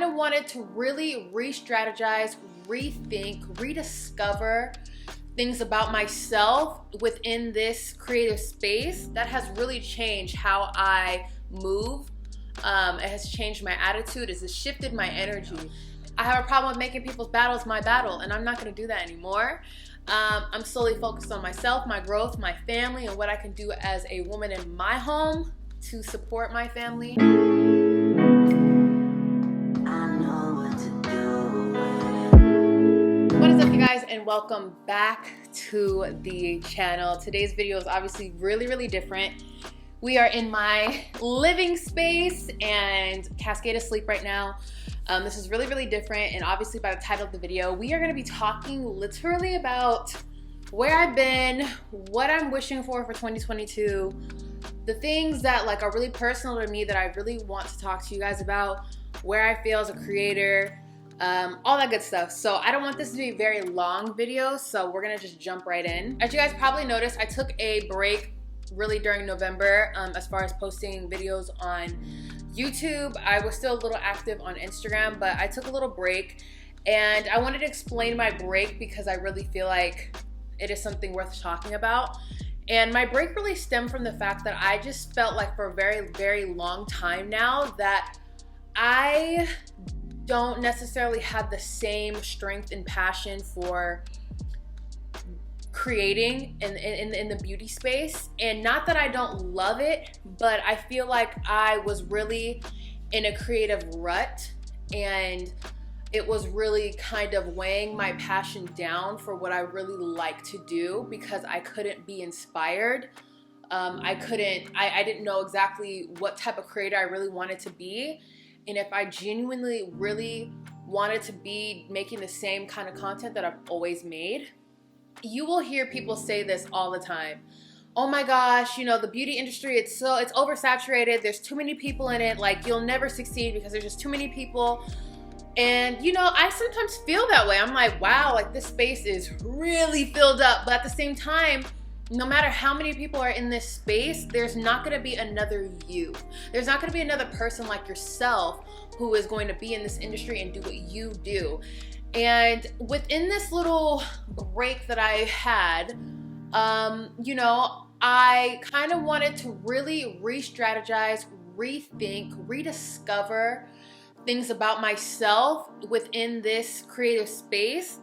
kind of wanted to really re-strategize, rethink, rediscover things about myself within this creative space that has really changed how I move. It has changed my attitude. It has shifted my energy. I have a problem with making people's battles my battle, and I'm not going to do that anymore. I'm solely focused on myself, my growth, my family, and what I can do as a woman in my home to support my family. What is up, you guys, and welcome back to the channel. Today's video is obviously really different. We are in my living space and Cascade asleep right now. This is really different, and obviously by the title of the video, we are going to be talking literally about where I've been, what I'm wishing for 2022, the things that are really personal to me that I really want to talk to you guys about, where I feel as a creator, all that good stuff. So I don't want this to be a very long video, so we're gonna just jump right in. As you guys probably noticed, I took a break really during November as far as posting videos on YouTube. I was still a little active on Instagram, but I took a little break, and I wanted to explain my break because I really feel like it is something worth talking about. And my break really stemmed from the fact that I just felt like for a very long time now that I don't necessarily have the same strength and passion for creating in the beauty space. And not that I don't love it, but I feel like I was really in a creative rut, and it was really kind of weighing my passion down for what I really like to do because I couldn't be inspired. I didn't know exactly what type of creator I really wanted to be. And if I genuinely really wanted to be making the same kind of content that I've always made, you will hear people say this all the time. Oh my gosh, the beauty industry, it's oversaturated. There's too many people in it. You'll never succeed because there's just too many people. And I sometimes feel that way. I'm like, wow, this space is really filled up. But at the same time, no matter how many people are in this space, there's not going to be another you. There's not going to be another person like yourself who is going to be in this industry and do what you do. And within this little break that I had, I kind of wanted to really re-strategize, rethink, rediscover things about myself within this creative space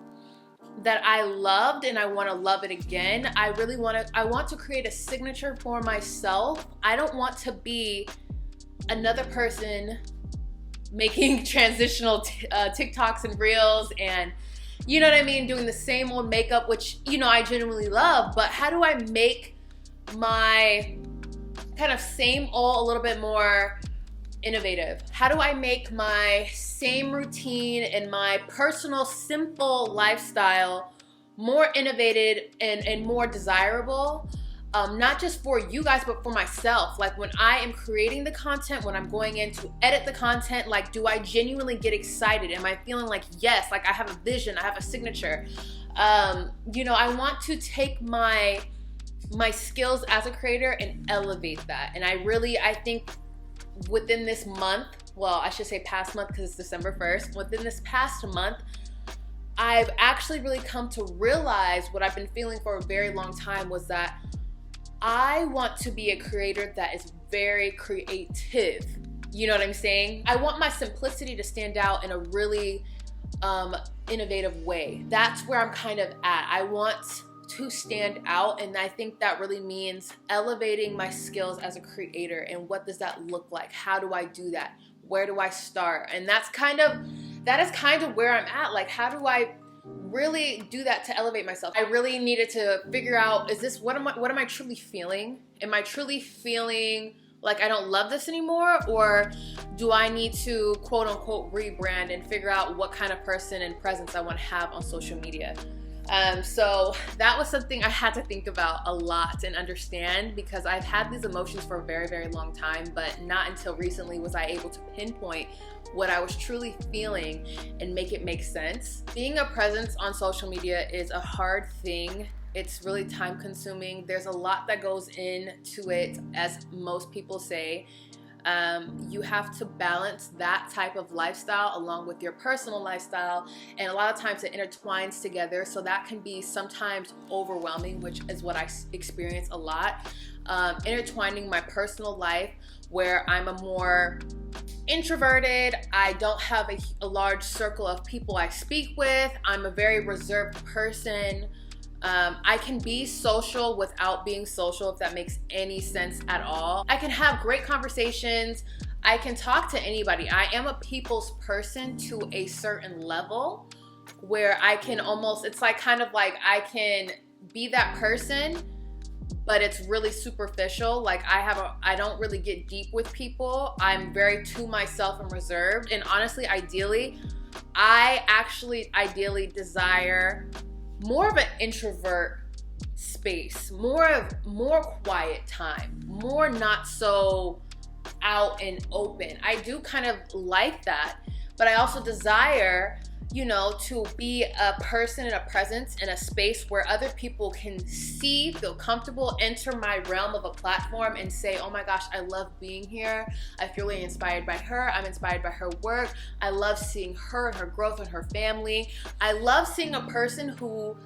that I loved, and I want to love it again. I want to create a signature for myself. I don't want to be another person making transitional TikToks and reels and you know what I mean, doing the same old makeup, which I genuinely love, but how do I make my kind of same old a little bit more innovative? How do I make my same routine and my personal simple lifestyle more innovative and more desirable? Not just for you guys, but for myself. When I am creating the content, when I'm going in to edit the content, do I genuinely get excited? Am I feeling yes, I have a vision, I have a signature? I want to take my skills as a creator and elevate that. And I think within this month, well, I should say past month because it's December 1st, within this past month, I've actually really come to realize what I've been feeling for a very long time was that I want to be a creator that is very creative. You know what I'm saying? I want my simplicity to stand out in a really innovative way. That's where I'm kind of at. I want to stand out, and I think that really means elevating my skills as a creator. And what does that look like? How do I do that? Where do I start? And that is kind of where I'm at. How do I really do that to elevate myself? I really needed to figure out, what am I truly feeling? Am I truly feeling like I don't love this anymore? Or do I need to quote unquote rebrand and figure out what kind of person and presence I want to have on social media? So that was something I had to think about a lot and understand, because I've had these emotions for a very long time, but not until recently was I able to pinpoint what I was truly feeling and make it make sense. Being a presence on social media is a hard thing. It's really time consuming. There's a lot that goes into it, as most people say. You have to balance that type of lifestyle along with your personal lifestyle, and a lot of times it intertwines together, so that can be sometimes overwhelming, which is what I experience a lot. Intertwining my personal life, where I'm a more introverted, I don't have a large circle of people I speak with, I'm a very reserved person. I can be social without being social, if that makes any sense at all. I can have great conversations. I can talk to anybody. I am a people's person to a certain level where I can almost, it's like kind of like I can be that person, but it's really superficial. Like I don't really get deep with people. I'm very to myself and reserved. And honestly, ideally desire more of an introvert space, more quiet time, more not so out and open. I do kind of like that, but I also desire, you know, to be a person and a presence in a space where other people can see, feel comfortable, enter my realm of a platform and say, oh my gosh, I love being here. I feel really inspired by her. I'm inspired by her work. I love seeing her and her growth and her family. I love seeing a person who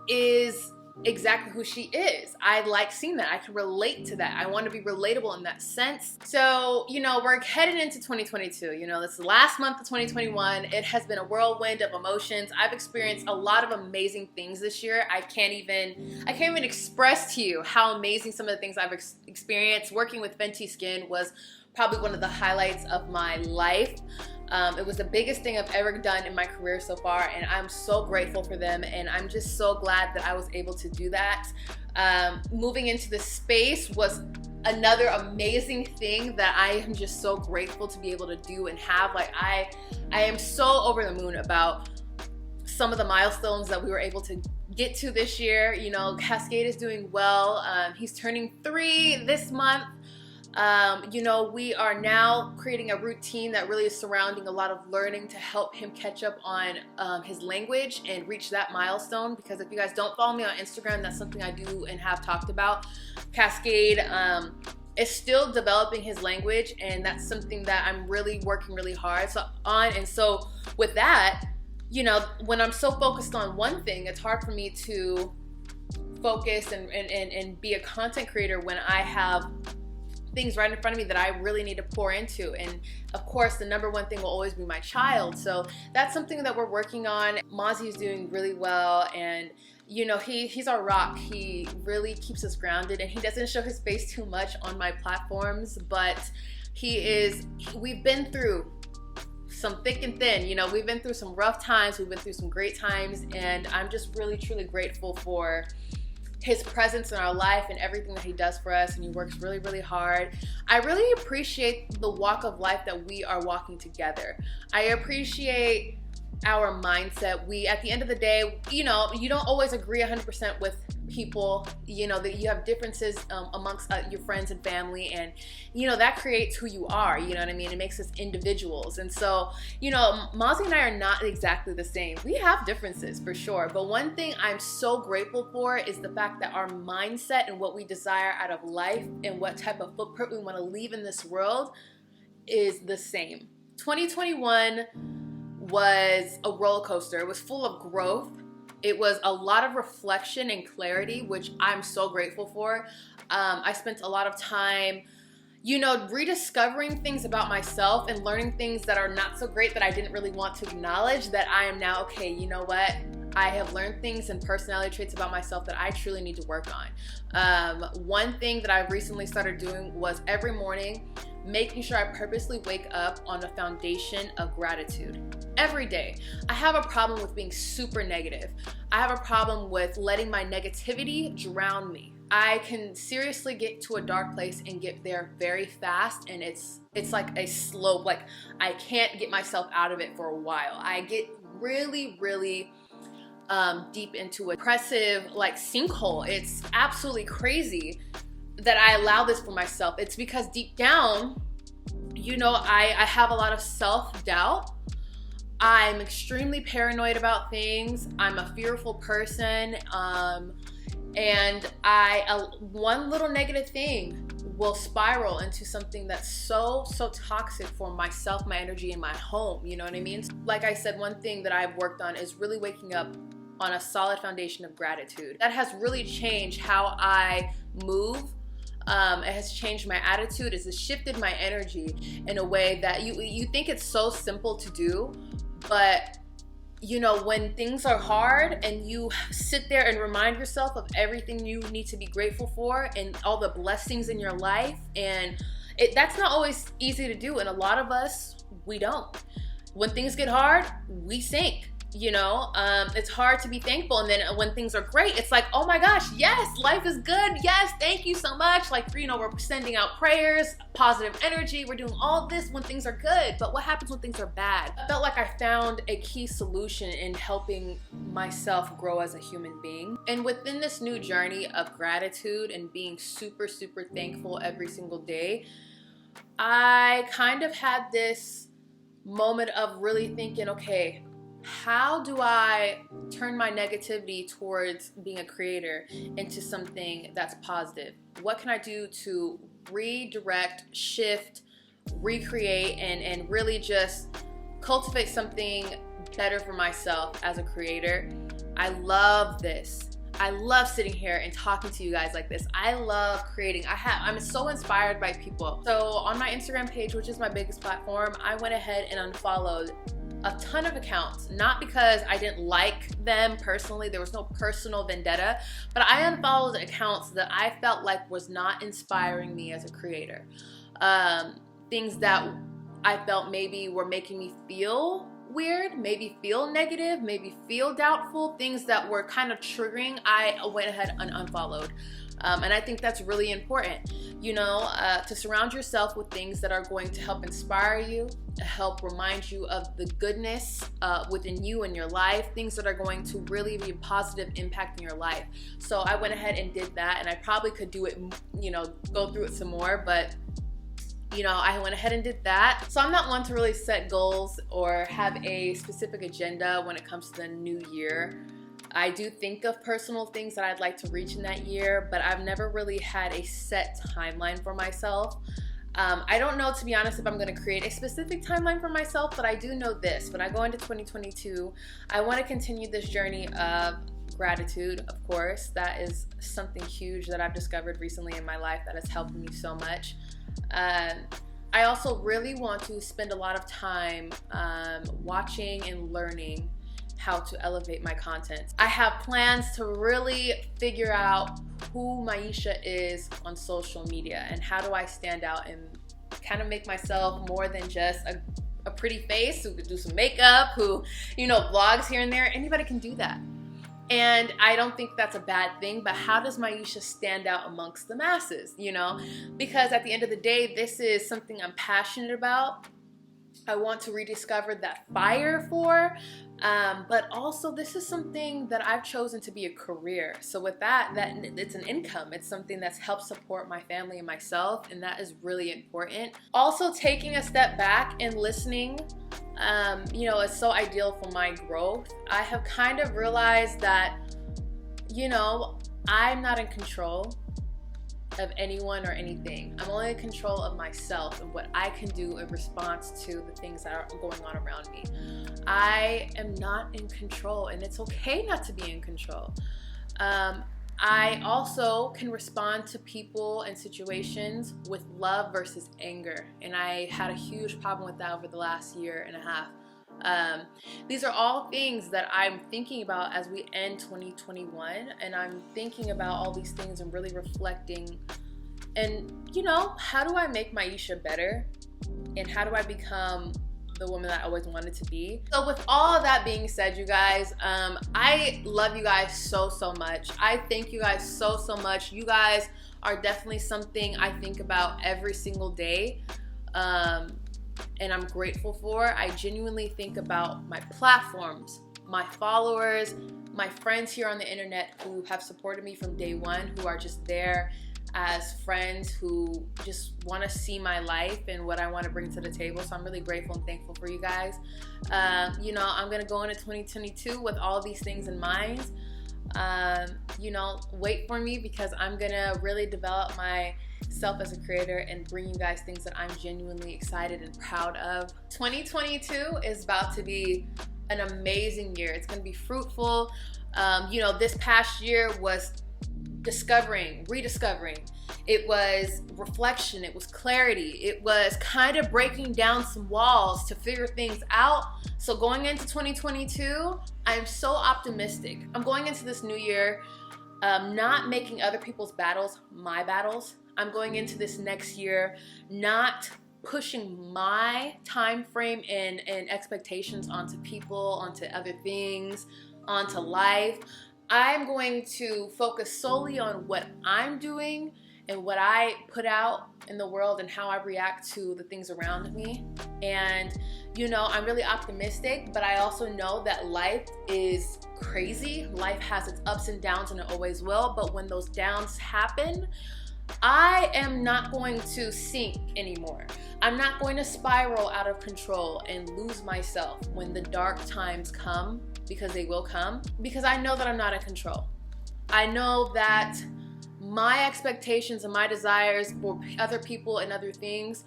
is exactly who she is. I like seeing that. I can relate to that. I want to be relatable in that sense. So, you know, we're headed into 2022. You know, this is the last month of 2021. It has been a whirlwind of emotions. I've experienced a lot of amazing things this year. I can't even express to you how amazing some of the things I've experienced. Working with Fenty Skin was probably one of the highlights of my life. It was the biggest thing I've ever done in my career so far, and I'm so grateful for them, and I'm just so glad that I was able to do that. Moving into this space was another amazing thing that I am just so grateful to be able to do and have. Like I am so over the moon about some of the milestones that we were able to get to this year. You know, Cascade is doing well. He's turning 3 this month. You know, we are now creating a routine that really is surrounding a lot of learning to help him catch up on his language and reach that milestone. Because if you guys don't follow me on Instagram, that's something I do and have talked about. Cascade is still developing his language, and that's something that I'm really working really hard on. And so with that, you know, when I'm so focused on one thing, it's hard for me to focus and be a content creator when I have things right in front of me that I really need to pour into. And of course, the number one thing will always be my child. So that's something that we're working on. Mozzie is doing really well, and you know, he's our rock. He really keeps us grounded, and he doesn't show his face too much on my platforms, but we've been through some thick and thin. You know, we've been through some rough times, we've been through some great times, and I'm just really truly grateful for his presence in our life and everything that he does for us, and he works really, really hard. I really appreciate the walk of life that we are walking together. I appreciate our mindset. At the end of the day, you know, you don't always agree 100% with people, you know, that you have differences amongst your friends and family, and you know, that creates who you are, you know what I mean? It makes us individuals. And so, you know, Mozzie and I are not exactly the same. We have differences for sure, but one thing I'm so grateful for is the fact that our mindset and what we desire out of life and what type of footprint we want to leave in this world is the same. 2021 was a roller coaster. It was full of growth. It was a lot of reflection and clarity, which I'm so grateful for. I spent a lot of time, you know, rediscovering things about myself and learning things that are not so great that I didn't really want to acknowledge, that I am now, okay, you know what? I have learned things and personality traits about myself that I truly need to work on. One thing that I've recently started doing was every morning making sure I purposely wake up on a foundation of gratitude. Every day. I have a problem with being super negative. I have a problem with letting my negativity drown me. I can seriously get to a dark place and get there very fast, and it's like a slope. Like I can't get myself out of it for a while. I get really, really deep into a depressive like sinkhole. It's absolutely crazy that I allow this for myself. It's because deep down, you know, I have a lot of self-doubt. I'm extremely paranoid about things. I'm a fearful person. And one little negative thing will spiral into something that's so toxic for myself, my energy, and my home. You know what I mean? Like I said, one thing that I've worked on is really waking up on a solid foundation of gratitude. That has really changed how I move. It has changed my attitude. It has shifted my energy in a way that you think it's so simple to do, but you know, when things are hard and you sit there and remind yourself of everything you need to be grateful for and all the blessings in your life, and that's not always easy to do, and a lot of us, we don't. When things get hard, we sink. You know, it's hard to be thankful, and then when things are great, it's like, oh my gosh, yes, life is good, yes, thank you so much. Like, you know, we're sending out prayers, positive energy, we're doing all this when things are good. But what happens when things are bad? I felt like I found a key solution in helping myself grow as a human being. And within this new journey of gratitude and being super thankful every single day, I kind of had this moment of really thinking, okay, how do I turn my negativity towards being a creator into something that's positive? What can I do to redirect, shift, recreate, and really just cultivate something better for myself as a creator? I love this. I love sitting here and talking to you guys like this. I love creating. I'm so inspired by people. So on my Instagram page, which is my biggest platform, I went ahead and unfollowed a ton of accounts, not because I didn't like them personally, there was no personal vendetta, but I unfollowed accounts that I felt like was not inspiring me as a creator. Things that I felt maybe were making me feel weird, maybe feel negative, maybe feel doubtful, things that were kind of triggering, I went ahead and unfollowed. And I think that's really important, you know, to surround yourself with things that are going to help inspire you, help remind you of the goodness within you and your life, things that are going to really be a positive impact in your life. So I went ahead and did that, and I probably could do it, you know, go through it some more, but you know, I went ahead and did that. So I'm not one to really set goals or have a specific agenda when it comes to the new year. I do think of personal things that I'd like to reach in that year, but I've never really had a set timeline for myself. I don't know, to be honest, if I'm going to create a specific timeline for myself, but I do know this. When I go into 2022, I want to continue this journey of gratitude, of course. That is something huge that I've discovered recently in my life that has helped me so much. I also really want to spend a lot of time watching and learning how to elevate my content. I have plans to really figure out who Myesha is on social media and how do I stand out and kind of make myself more than just a pretty face who could do some makeup, who, you know, vlogs here and there. Anybody can do that. And I don't think that's a bad thing, but how does Myesha stand out amongst the masses, you know? Because at the end of the day, this is something I'm passionate about. I want to rediscover that fire for, but also this is something that I've chosen to be a career. So with that it's an income. It's something that's helped support my family and myself, and that is really important. Also, taking a step back and listening, you know, is so ideal for my growth. I have kind of realized that, you know, I'm not in control of anyone or anything. I'm only in control of myself and what I can do in response to the things that are going on around me. I am not in control, and it's okay not to be in control. I also can respond to people and situations with love versus anger, and I had a huge problem with that over the last year and a half. These are all things that I'm thinking about as we end 2021, and I'm thinking about all these things and really reflecting, and you know, how do I make Myesha better, and how do I become the woman that I always wanted to be? So with all of that being said, you guys, I love you guys so much. I thank you guys so much. You guys are definitely something I think about every single day. And I'm grateful for. I genuinely think about my platforms, my followers, my friends here on the internet who have supported me from day one, who are just there as friends who just want to see my life and what I want to bring to the table. So I'm really grateful and thankful for you guys. You know, I'm gonna go into 2022 with all these things in mind. You know, wait for me, because I'm gonna really develop my self as a creator and bring you guys things that I'm genuinely excited and proud of. 2022 is about to be an amazing year. It's gonna be fruitful. You know, this past year was discovering, rediscovering. It was reflection, it was clarity, it was kind of breaking down some walls to figure things out. So going into 2022, I'm so optimistic. I'm going into this new year not making other people's battles my battles. I'm going into this next year not pushing my time frame and expectations onto people, onto other things, onto life. I'm going to focus solely on what I'm doing and what I put out in the world and how I react to the things around me. And you know, I'm really optimistic, but I also know that life is crazy. Life has its ups and downs, and it always will. But when those downs happen, I am not going to sink anymore. I'm not going to spiral out of control and lose myself when the dark times come, because they will come, because I know that I'm not in control. I know that my expectations and my desires for other people and other things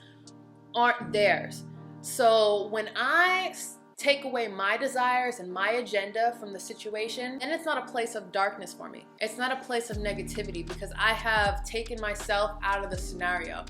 aren't theirs. So when I take away my desires and my agenda from the situation, and it's not a place of darkness for me. It's not a place of negativity, because I have taken myself out of the scenario.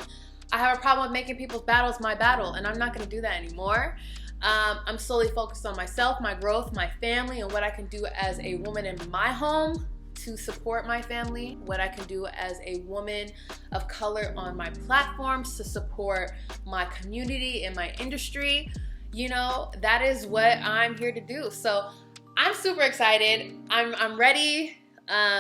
I have a problem with making people's battles my battle, and I'm not gonna do that anymore. I'm solely focused on myself, my growth, my family, and what I can do as a woman in my home to support my family, what I can do as a woman of color on my platforms to support my community and my industry. You know, that is what I'm here to do. So I'm super excited. I'm ready.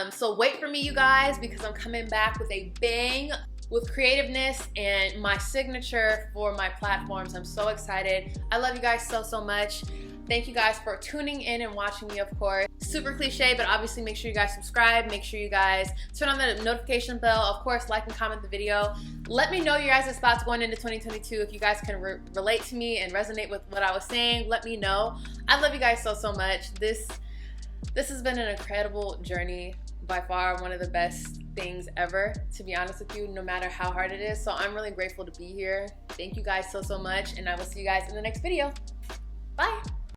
So wait for me, you guys, because I'm coming back with a bang, with creativeness and my signature for my platforms. I'm so excited. I love you guys so much. Thank you guys for tuning in and watching me, of course. Super cliche, but obviously make sure you guys subscribe. Make sure you guys turn on the notification bell. Of course, like and comment the video. Let me know your guys' thoughts going into 2022. If you guys can relate to me and resonate with what I was saying, let me know. I love you guys so much. This has been an incredible journey. By far one of the best things ever, to be honest with you, no matter how hard it is. So I'm really grateful to be here. Thank you guys so much, and I will see you guys in the next video. Bye.